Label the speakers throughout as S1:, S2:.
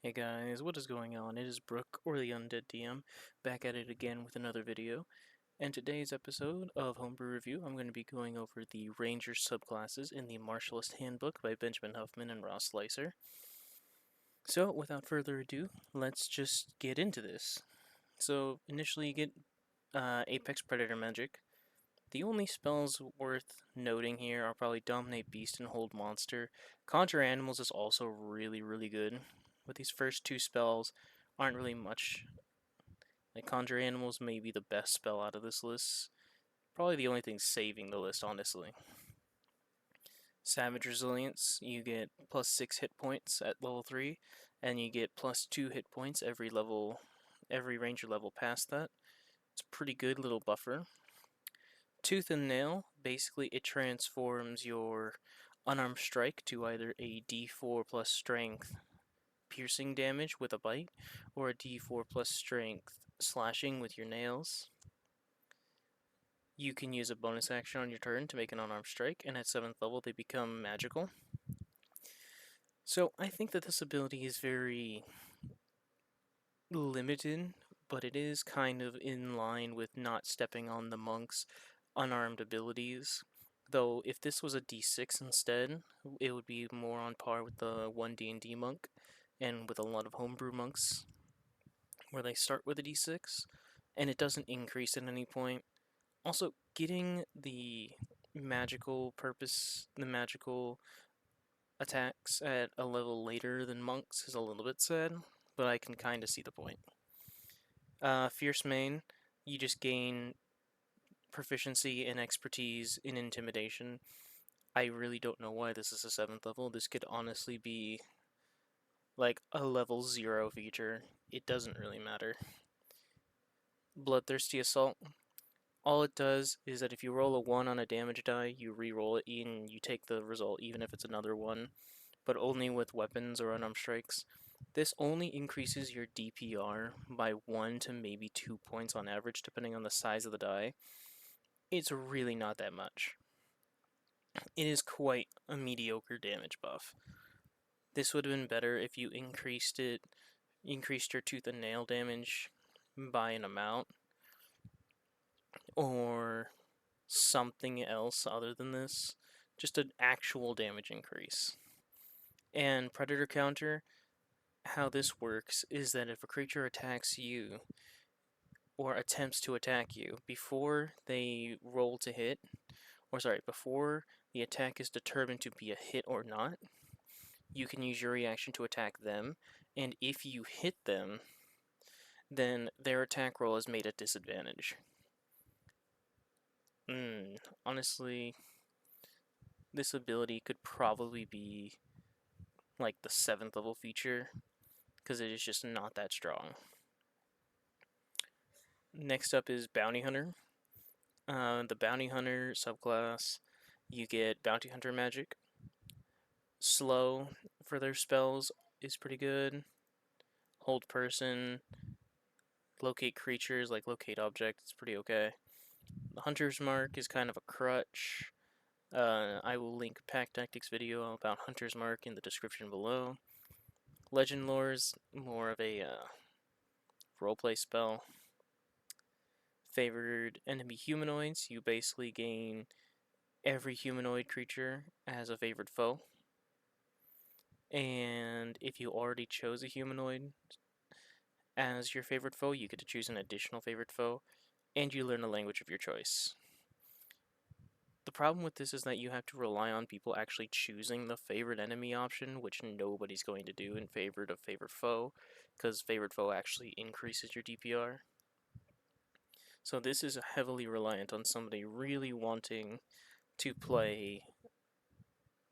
S1: Hey guys, what is going on? It is Brooke, or the Undead DM, back at it again with another video. And today's episode of Homebrew Review, I'm going to be going over the Ranger subclasses in the Martialist Handbook by Benjamin Huffman and Ross Leiser. So, without further ado, let's just get into this. So, initially you get Apex Predator Magic. The only spells worth noting here are probably Dominate Beast and Hold Monster. Conjure Animals is also really good. But these first two spells aren't really much. Like, Conjure Animals may be the best spell out of this list. Probably the only thing saving the list, honestly. Savage Resilience, you get plus 6 hit points at level 3, and you get plus 2 hit points every ranger level past that. It's a pretty good little buffer. Tooth and Nail, basically it transforms your unarmed strike to either a d4 plus strength piercing damage with a bite, or a d4 plus strength slashing with your nails. You can use a bonus action on your turn to make an unarmed strike, and at 7th level they become magical. So I think that this ability is very limited, but it is kind of in line with not stepping on the monk's unarmed abilities. Though if this was a d6 instead, it would be more on par with the 1 D&D monk, and with a lot of homebrew monks, where they start with a d6, and it doesn't increase at any point. Also, getting the magical attacks at a level later than monks is a little bit sad, but I can kind of see the point. Fierce Main, you just gain proficiency and expertise in intimidation. I really don't know why this is a 7th level. This could honestly be like a level 0 feature. It doesn't really matter. Bloodthirsty Assault. All it does is that if you roll a 1 on a damage die, you re-roll it and you take the result even if it's another 1, but only with weapons or unarmed strikes. This only increases your DPR by 1 to maybe 2 points on average, depending on the size of the die. It's really not that much. It is quite a mediocre damage buff. This would have been better if you increased your tooth and nail damage by an amount, or something else other than this. Just an actual damage increase. And Predator Counter, how this works is that if a creature attacks you, or attempts to attack you, before they roll to hit, before the attack is determined to be a hit or not, you can use your reaction to attack them, and if you hit them, then their attack roll is made at disadvantage. Honestly, this ability could probably be like the 7th level feature, because it is just not that strong. Next up is Bounty Hunter. The Bounty Hunter subclass, you get Bounty Hunter magic. Slow for their spells is pretty good. Hold person, locate creatures, like locate objects, it's pretty okay. The Hunter's Mark is kind of a crutch. I will link Pack Tactics video about Hunter's Mark in the description below. Legend Lore's more of a roleplay spell. Favored enemy humanoids, you basically gain every humanoid creature as a favored foe. And if you already chose a humanoid as your favorite foe, you get to choose an additional favorite foe, and you learn a language of your choice. The problem with this is that you have to rely on people actually choosing the favorite enemy option, which nobody's going to do in favor of favorite foe, because favorite foe actually increases your DPR. So this is heavily reliant on somebody really wanting to play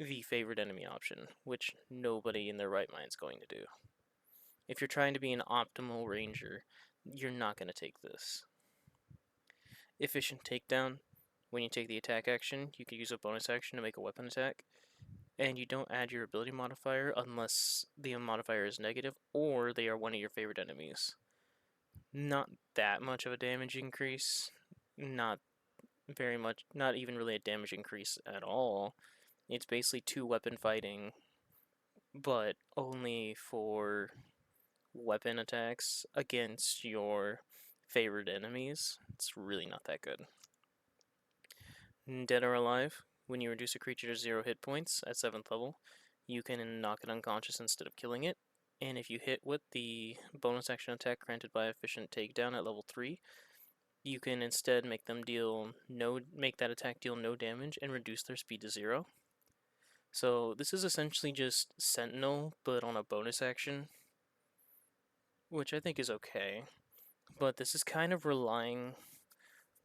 S1: the favorite enemy option, which nobody in their right mind is going to do. If you're trying to be an optimal ranger, you're not going to take this. Efficient Takedown. When you take the attack action, you can use a bonus action to make a weapon attack, and you don't add your ability modifier unless the modifier is negative or they are one of your favorite enemies. Not that much of a damage increase, not very much, not even really a damage increase at all. It's basically 2 weapon fighting, but only for weapon attacks against your favorite enemies. It's really not that good. Dead or Alive, when you reduce a creature to 0 hit points at 7th level, you can knock it unconscious instead of killing it. And if you hit with the bonus action attack granted by Efficient Takedown at level 3, you can instead make that attack deal no damage and reduce their speed to 0. So this is essentially just Sentinel, but on a bonus action, which I think is okay. But this is kind of relying...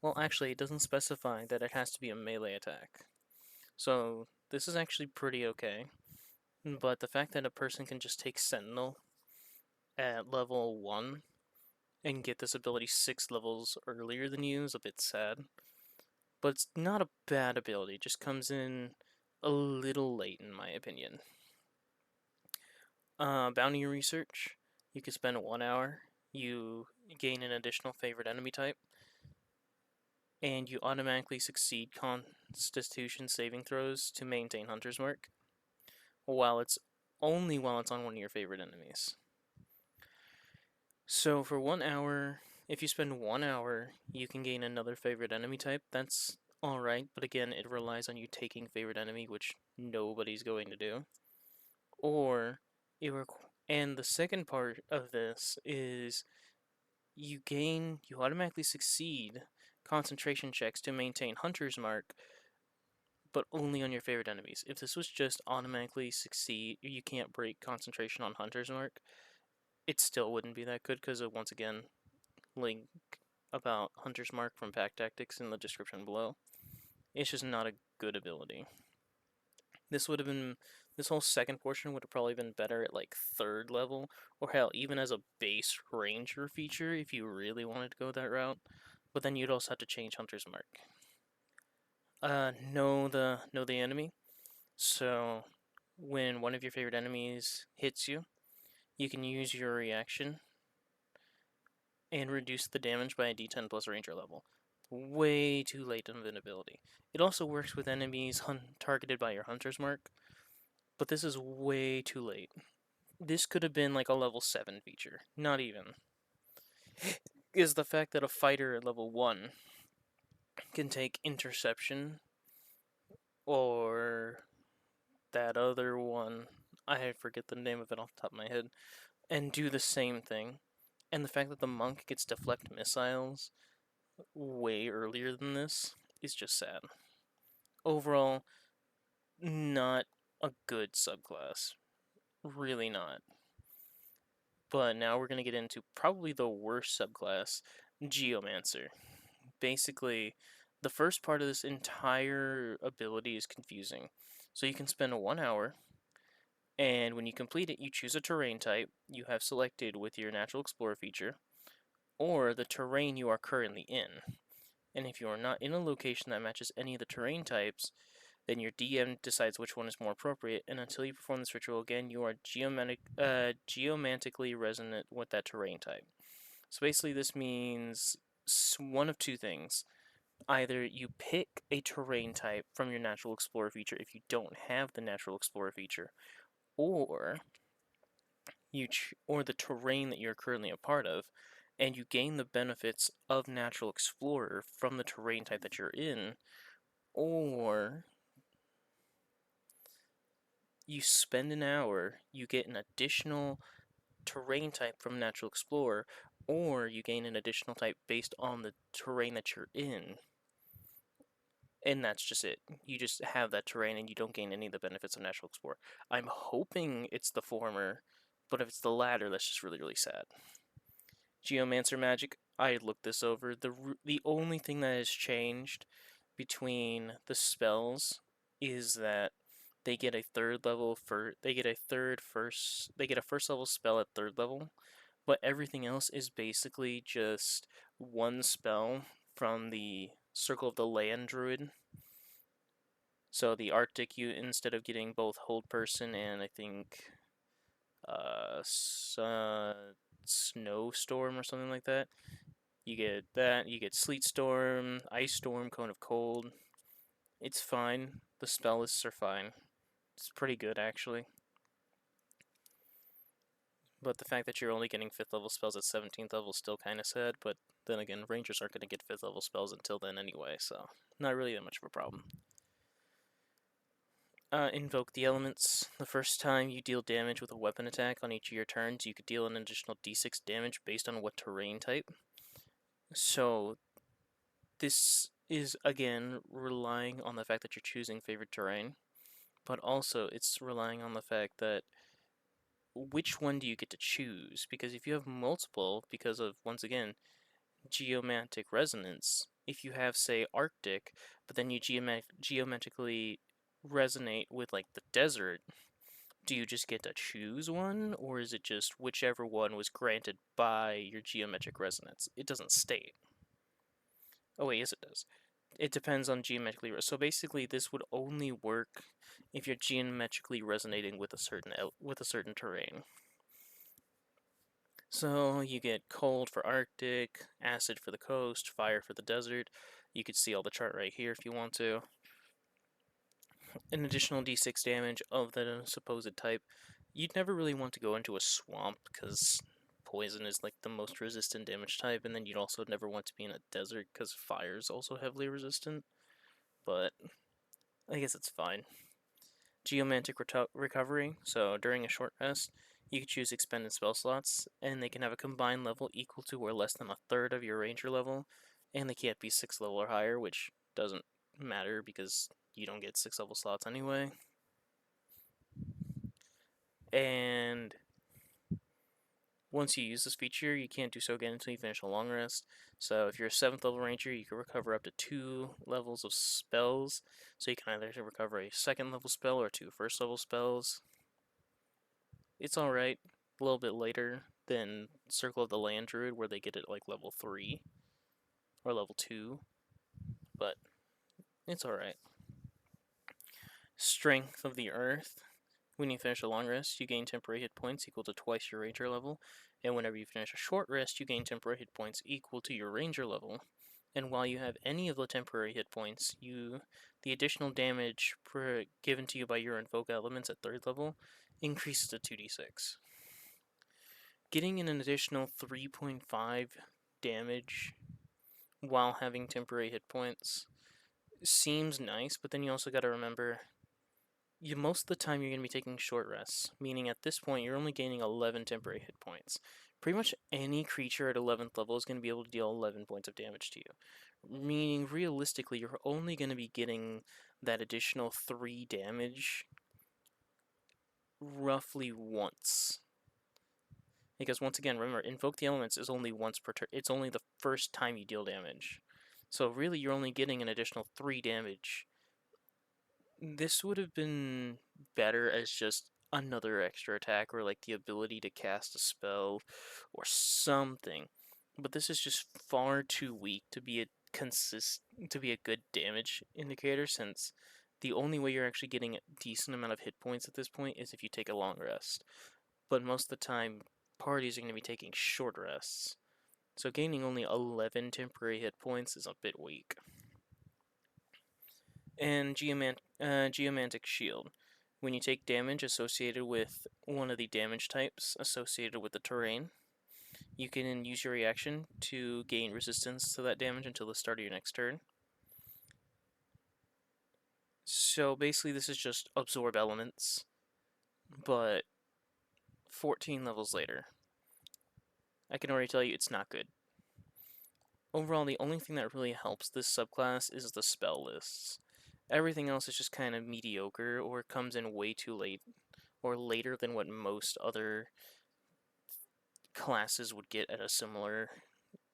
S1: Well, actually, it doesn't specify that it has to be a melee attack. So this is actually pretty okay. But the fact that a person can just take Sentinel at level 1 and get this ability 6 levels earlier than you is a bit sad. But it's not a bad ability, it just comes in a little late in my opinion. Bounty Research, you can spend 1 hour, you gain an additional favorite enemy type, and you automatically succeed Constitution saving throws to maintain Hunter's Mark, while it's on one of your favorite enemies. So for 1 hour, if you spend 1 hour, you can gain another favorite enemy type. That's alright, but again, it relies on you taking favorite enemy, which nobody's going to do. Or, and the second part of this is you automatically succeed concentration checks to maintain Hunter's Mark, but only on your favorite enemies. If this was just automatically succeed, you can't break concentration on Hunter's Mark, it still wouldn't be that good because of, once again, link about Hunter's Mark from Pack Tactics in the description below. It's just not a good ability. This whole second portion would have probably been better at like 3rd level, or hell, even as a base ranger feature if you really wanted to go that route. But then you'd also have to change Hunter's Mark. Know the enemy. So when one of your favorite enemies hits you, you can use your reaction and reduce the damage by a d10 plus ranger level. Way too late invincibility. It also works with enemies targeted by your Hunter's Mark, but this is way too late. This could have been like a level 7 feature. Not even. Is the fact that a fighter at level 1 can take Interception, or that other one, I forget the name of it off the top of my head, and do the same thing. And the fact that the monk gets deflect missiles way earlier than this is just sad. Overall, not a good subclass. Really not. But now we're going to get into probably the worst subclass, Geomancer. Basically, the first part of this entire ability is confusing. So you can spend 1 hour, and when you complete it, you choose a terrain type you have selected with your Natural Explorer feature, or the terrain you are currently in. And if you are not in a location that matches any of the terrain types, then your DM decides which one is more appropriate, and until you perform this ritual again, you are geomantically resonant with that terrain type. So basically this means one of two things. Either you pick a terrain type from your Natural Explorer feature if you don't have the Natural Explorer feature, or or the terrain that you're currently a part of, and you gain the benefits of Natural Explorer from the terrain type that you're in, or you spend an hour, you get an additional terrain type from Natural Explorer, or you gain an additional type based on the terrain that you're in. And that's just it. You just have that terrain and you don't gain any of the benefits of Natural Explorer. I'm hoping it's the former, but if it's the latter, that's just really, really sad. Geomancer magic, I looked this over. The only thing that has changed between the spells is that they get a first level spell at 3rd level, but everything else is basically just one spell from the Circle of the Land Druid. So the Arctic, you instead of getting both Hold Person and I think Snowstorm or something like that, you get that. You get Sleet Storm, Ice Storm, Cone of Cold. It's fine. The spellists are fine. It's pretty good actually. But the fact that you're only getting 5th level spells at 17th level is still kind of sad, but then again, Rangers aren't going to get 5th level spells until then anyway, so not really that much of a problem. Invoke the elements. The first time you deal damage with a weapon attack on each of your turns, you could deal an additional d6 damage based on what terrain type. So this is, again, relying on the fact that you're choosing favorite terrain, but also it's relying on the fact that which one do you get to choose? Because if you have multiple, because of, once again, geomantic resonance, if you have, say, Arctic, but then you geometrically resonate with, like, the desert, do you just get to choose one, or is it just whichever one was granted by your geometric resonance? It doesn't state. Oh wait, yes it does. It depends on geometrically. So basically, this would only work if you're geometrically resonating with a certain terrain. So you get cold for Arctic, acid for the coast, fire for the desert. You could see all the chart right here if you want to. An additional d6 damage of the supposed type. You'd never really want to go into a swamp because poison is like the most resistant damage type, and then you'd also never want to be in a desert because fire is also heavily resistant. But I guess it's fine. Geomantic recovery. So during a short rest, you can choose expended spell slots, and they can have a combined level equal to or less than a third of your ranger level, and they can't be 6th level or higher, which doesn't matter because you don't get 6th level slots anyway. And once you use this feature, you can't do so again until you finish a long rest. So if you're a 7th level ranger, you can recover up to 2 levels of spells. So you can either recover a 2nd level spell or 2 1st level spells. It's alright. A little bit later than Circle of the Land Druid, where they get it like level 3 or level 2. But it's alright. Strength of the Earth. When you finish a long rest, you gain temporary hit points equal to twice your ranger level, and whenever you finish a short rest, you gain temporary hit points equal to your ranger level. And while you have any of the temporary hit points, the additional damage given to you by your invoke elements at 3rd level increases to 2d6. Getting an additional 3.5 damage while having temporary hit points seems nice, but then you also got to remember most of the time you're going to be taking short rests, meaning at this point you're only gaining 11 temporary hit points. Pretty much any creature at 11th level is going to be able to deal 11 points of damage to you. Meaning, realistically, you're only going to be getting that additional 3 damage roughly once. Because once again, remember, Invoke the Elements is only once per turn. It's only the first time you deal damage. So really, you're only getting an additional 3 damage. This would have been better as just another extra attack, or like the ability to cast a spell or something. But this is just far too weak to be a good damage indicator, since the only way you're actually getting a decent amount of hit points at this point is if you take a long rest. But most of the time, parties are going to be taking short rests. So gaining only 11 temporary hit points is a bit weak. And Geomantic Shield. When you take damage associated with one of the damage types associated with the terrain, you can use your reaction to gain resistance to that damage until the start of your next turn. So basically this is just absorb elements, but 14 levels later. I can already tell you it's not good. Overall, the only thing that really helps this subclass is the spell lists. Everything else is just kind of mediocre, or comes in way too late, or later than what most other classes would get at a similar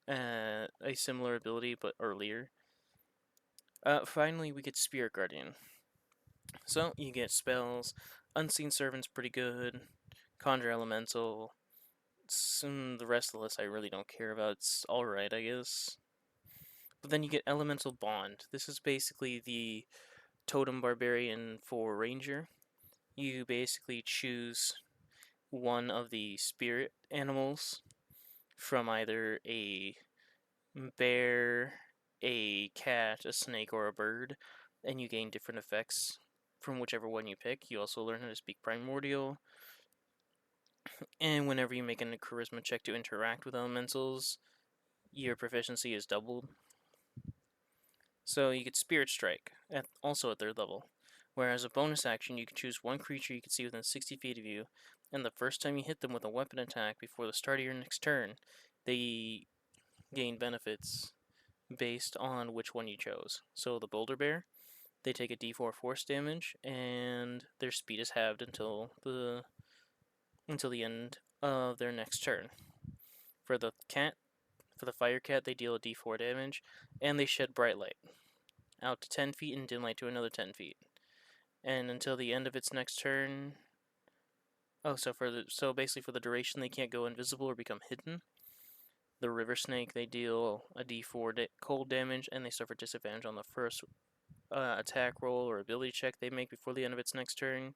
S1: ability, but earlier. Finally, we get Spirit Guardian. So you get spells. Unseen Servant's pretty good. Conjure Elemental. The rest of the list I really don't care about. It's alright, I guess. But then you get Elemental Bond. This is basically the Totem Barbarian for Ranger. You basically choose one of the spirit animals from either a bear, a cat, a snake, or a bird, and you gain different effects from whichever one you pick. You also learn how to speak Primordial. And whenever you make a charisma check to interact with elementals, your proficiency is doubled. So you get Spirit Strike, also at 3rd level. Whereas a bonus action, you can choose one creature you can see within 60 feet of you, and the first time you hit them with a weapon attack before the start of your next turn, they gain benefits based on which one you chose. So the Boulder Bear, they take a d4 force damage, and their speed is halved until the end of their next turn. For the Fire Cat, they deal a d4 damage, and they shed Bright Light out to 10 feet and dim light to another 10 feet. And until the end of its next turn. So basically for the duration, they can't go invisible or become hidden. The River Snake, they deal a d4 cold damage, and they suffer disadvantage on the first attack roll or ability check they make before the end of its next turn.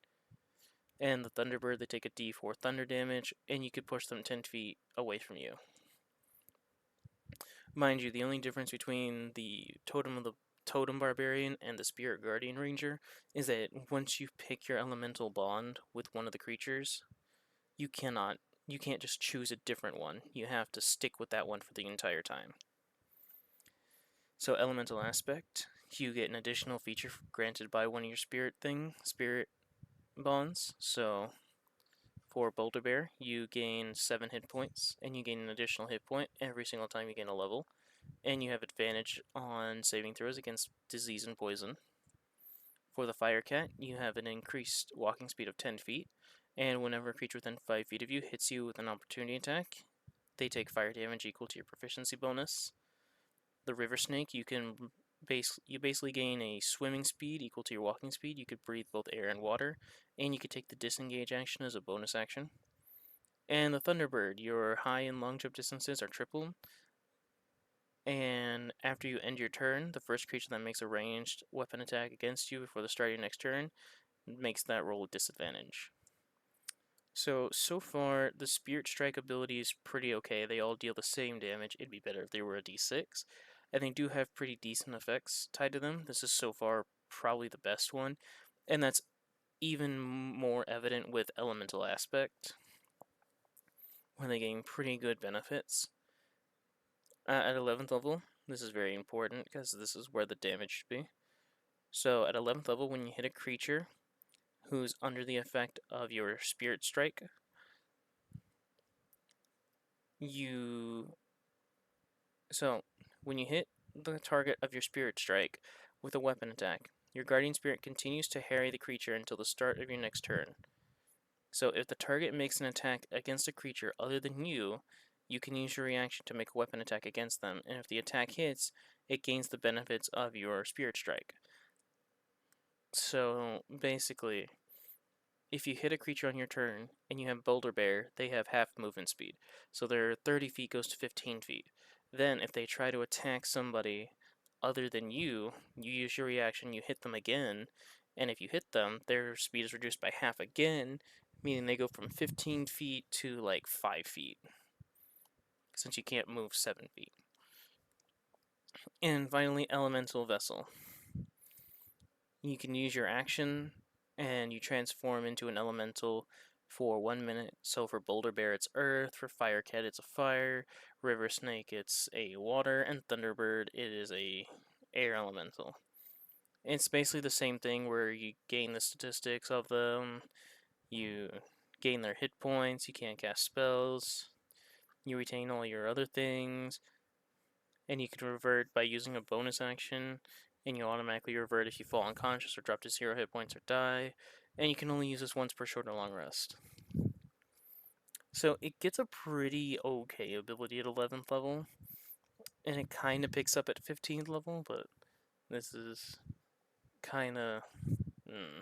S1: And the Thunderbird, they take a d4 thunder damage, and you could push them 10 feet away from you. Mind you, the only difference between the Totem Barbarian and the Spirit Guardian Ranger is that once you pick your elemental bond with one of the creatures, you can't just choose a different one. You have to stick with that one for the entire time. So Elemental Aspect, you get an additional feature granted by one of your spirit bonds. So for Boulder Bear, you gain 7 hit points, and you gain an additional hit point every single time you gain a level. And you have advantage on saving throws against disease and poison. For the Fire Cat, you have an increased walking speed of 10 feet, and whenever a creature within 5 feet of you hits you with an opportunity attack, they take fire damage equal to your proficiency bonus. The River Snake, you basically gain a swimming speed equal to your walking speed. You could breathe both air and water, and you could take the disengage action as a bonus action. And the Thunderbird, your high and long jump distances are tripled. And after you end your turn, the first creature that makes a ranged weapon attack against you before the start of your next turn makes that roll with disadvantage. So far, the Spirit Strike ability is pretty okay. They all deal the same damage. It'd be better if they were a d6. And they do have pretty decent effects tied to them. This is so far probably the best one. And that's even more evident with Elemental Aspect, where they gain pretty good benefits. At 11th level, this is very important because this is where the damage should be. So at 11th level, when you hit a creature who's under the effect of your Spirit Strike, when you hit the target of your Spirit Strike with a weapon attack, your Guardian Spirit continues to harry the creature until the start of your next turn. So if the target makes an attack against a creature other than you can use your reaction to make a weapon attack against them, and if the attack hits, it gains the benefits of your Spirit Strike. So basically, if you hit a creature on your turn and you have Boulder Bear, they have half movement speed. So their 30 feet goes to 15 feet. Then if they try to attack somebody other than you use your reaction, you hit them again, and if you hit them, their speed is reduced by half again, meaning they go from 15 feet to like 5 feet, since you can't move 7 feet. And finally, Elemental Vessel. You can use your action, and you transform into an elemental for 1 minute. So for Boulder Bear, it's Earth. For Fire Cat, it's a fire. River Snake, it's a water. And Thunderbird, it is a air elemental. It's basically the same thing where you gain the statistics of them, you gain their hit points, you can't cast spells, you retain all your other things, and you can revert by using a bonus action, and you automatically revert if you fall unconscious or drop to 0 hit points or die, and you can only use this once per short or long rest. So it gets a pretty okay ability at 11th level, and it kind of picks up at 15th level, but this is kind of...
S2: Get ready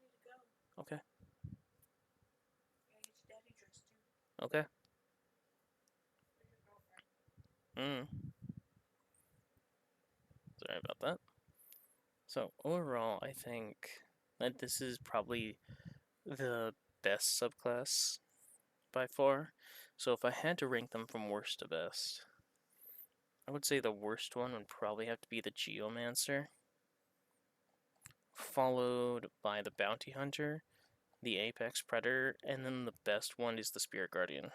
S2: to go.
S1: Okay.
S2: Gotta get your daddy dressed too.
S1: Okay.
S2: For your girlfriend.
S1: Sorry about that. So overall, I think that this is probably the best subclass by far. So if I had to rank them from worst to best, I would say the worst one would probably have to be the Geomancer, followed by the Bounty Hunter, the Apex Predator, and then the best one is the Spirit Guardian.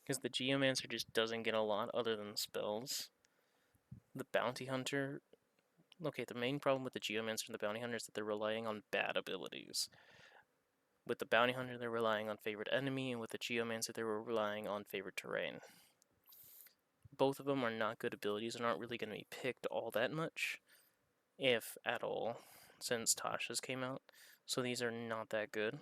S1: Because the Geomancer just doesn't get a lot other than spells. The Bounty Hunter... Okay, the main problem with the Geomancer and the Bounty Hunter is that they're relying on bad abilities. With the Bounty Hunter, they're relying on favorite enemy, and with the Geomancer, they were relying on favorite terrain. Both of them are not good abilities and aren't really going to be picked all that much, if at all, since Tasha's came out. So these are not that good.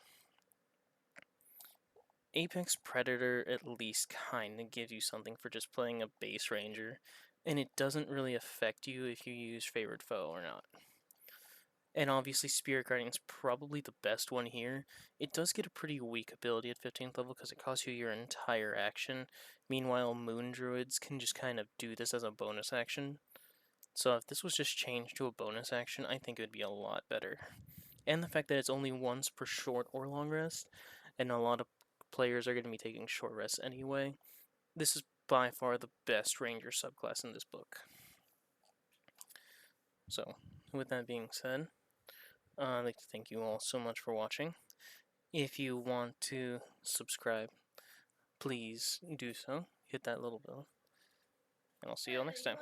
S1: Apex Predator at least kind of gives you something for just playing a base ranger, and it doesn't really affect you if you use favorite foe or not. And obviously Spirit Guardian's probably the best one here. It does get a pretty weak ability at 15th level because it costs you your entire action. Meanwhile, Moon Druids can just kind of do this as a bonus action. So if this was just changed to a bonus action, I think it would be a lot better. And the fact that it's only once per short or long rest, and a lot of players are going to be taking short rests anyway, this is by far the best ranger subclass in this book. So, with that being said, I'd like to thank you all so much for watching. If you want to subscribe, please do so. Hit that little bell. And I'll see you all next time.